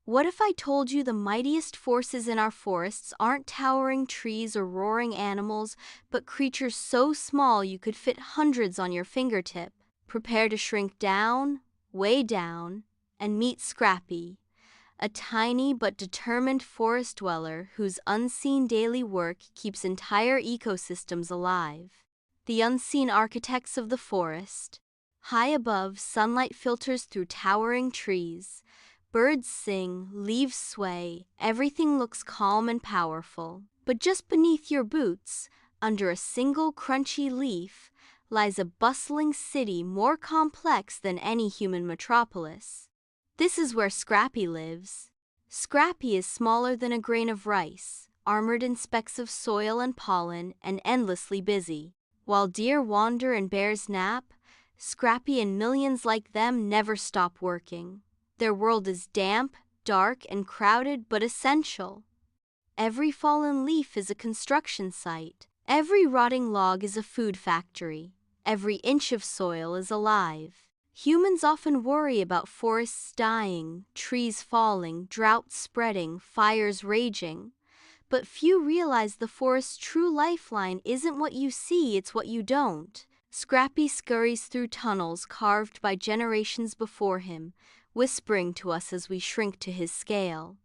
What if I told you the mightiest forces in our forests aren't towering trees or roaring animals, but creatures so small you could fit hundreds on your fingertip? Prepare to shrink down, way down, and meet Scrappy, a tiny but determined forest dweller whose unseen daily work keeps entire ecosystems alive. The unseen architects of the forest. High above, sunlight filters through towering trees. Birds sing, leaves sway, everything looks calm and powerful. But just beneath your boots, under a single crunchy leaf, lies a bustling city more complex than any human metropolis. This is where Scrappy lives. Scrappy is smaller than a grain of rice, armored in specks of soil and pollen, and endlessly busy. While deer wander and bears nap, Scrappy and millions like them never stop working. Their world is damp, dark, and crowded, but essential. Every fallen leaf is a construction site. Every rotting log is a food factory. Every inch of soil is alive. Humans often worry about forests dying, trees falling, droughts spreading, fires raging. But few realize the forest's true lifeline isn't what you see, it's what you don't. Scrappy scurries through tunnels carved by generations before him, whispering to us as we shrink to his scale.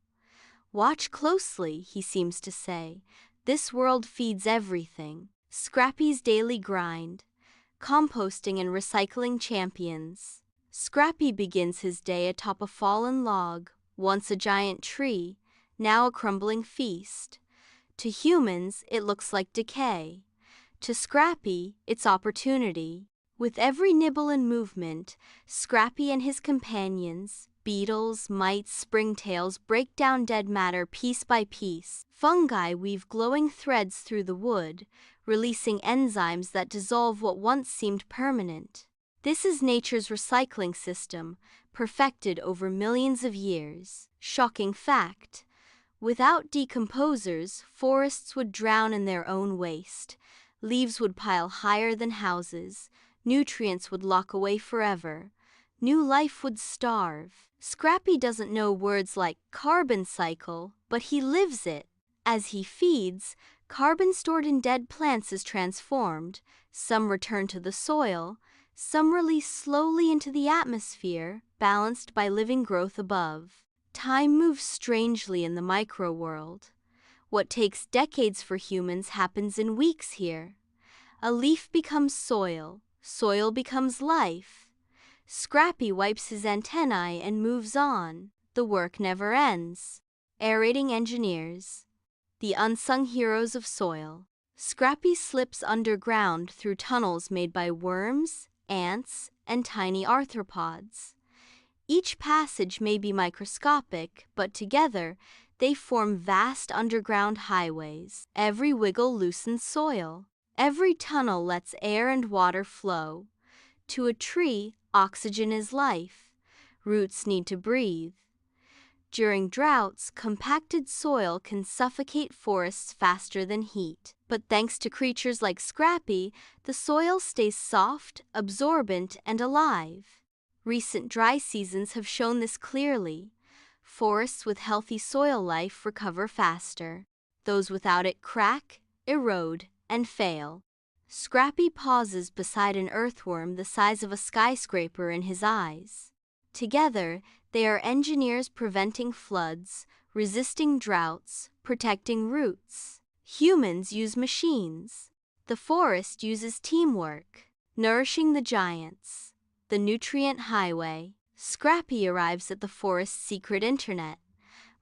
Watch closely, he seems to say. This world feeds everything. Scrappy's daily grind. Composting and recycling champions. Scrappy begins his day atop a fallen log, once a giant tree, now a crumbling feast. To humans, it looks like decay. To Scrappy, it's opportunity. With every nibble and movement, Scrappy and his companions, beetles, mites, springtails, break down dead matter piece by piece. Fungi weave glowing threads through the wood, releasing enzymes that dissolve what once seemed permanent. This is nature's recycling system, perfected over millions of years. Shocking fact: without decomposers, forests would drown in their own waste. Leaves would pile higher than houses. Nutrients would lock away forever. New life would starve. Scrappy doesn't know words like carbon cycle, but he lives it. As he feeds, carbon stored in dead plants is transformed. Some return to the soil, some release slowly into the atmosphere, balanced by living growth above. Time moves strangely in the micro-world. What takes decades for humans happens in weeks here. A leaf becomes soil, soil becomes life. Scrappy wipes his antennae and moves on. The work never ends. Aerating engineers. The unsung heroes of soil. Scrappy slips underground through tunnels made by worms, ants, and tiny arthropods. Each passage may be microscopic, but together they form vast underground highways. Every wiggle loosens soil. Every tunnel lets air and water flow. To a tree, oxygen is life. Roots need to breathe. During droughts, compacted soil can suffocate forests faster than heat. But thanks to creatures like Scrappy, the soil stays soft, absorbent, and alive. Recent dry seasons have shown this clearly. Forests with healthy soil life recover faster. Those without it crack, erode, and fail. Scrappy pauses beside an earthworm the size of a skyscraper in his eyes. Together, they are engineers preventing floods, resisting droughts, protecting roots. Humans use machines. The forest uses teamwork. Nourishing the giants. The nutrient highway. Scrappy arrives at the forest's secret internet.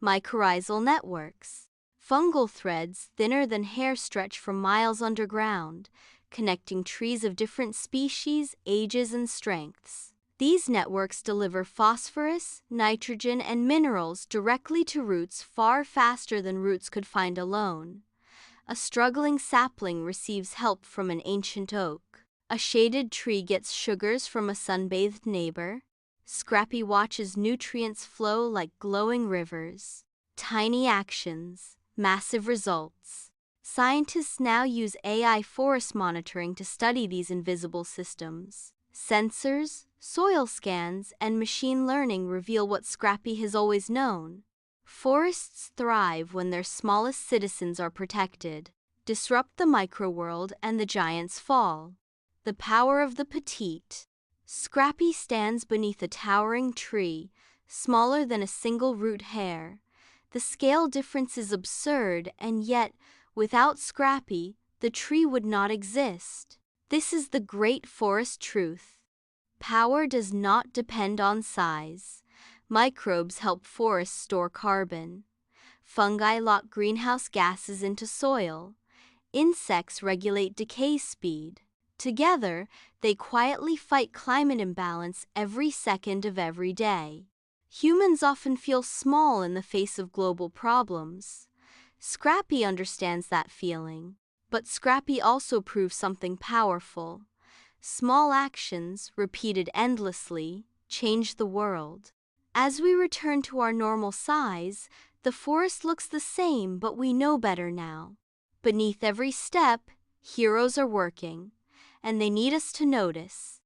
Mycorrhizal networks. Fungal threads thinner than hair stretch for miles underground, connecting trees of different species, ages, and strengths. These networks deliver phosphorus, nitrogen, and minerals directly to roots far faster than roots could find alone. A struggling sapling receives help from an ancient oak. A shaded tree gets sugars from a sunbathed neighbor. Scrappy watches nutrients flow like glowing rivers. Tiny actions, massive results. Scientists now use AI forest monitoring to study these invisible systems. Sensors, soil scans, and machine learning reveal what Scrappy has always known. Forests thrive when their smallest citizens are protected. Disrupt the microworld and the giants fall. The power of the petite. Scrappy stands beneath a towering tree, smaller than a single root hair. The scale difference is absurd, and yet, without Scrappy, the tree would not exist. This is the great forest truth. Power does not depend on size. Microbes help forests store carbon. Fungi lock greenhouse gases into soil. Insects regulate decay speed. Together, they quietly fight climate imbalance every second of every day. Humans often feel small in the face of global problems. Scrappy understands that feeling. But Scrappy also proves something powerful. Small actions, repeated endlessly, change the world. As we return to our normal size, the forest looks the same, but we know better now. Beneath every step, heroes are working, and they need us to notice.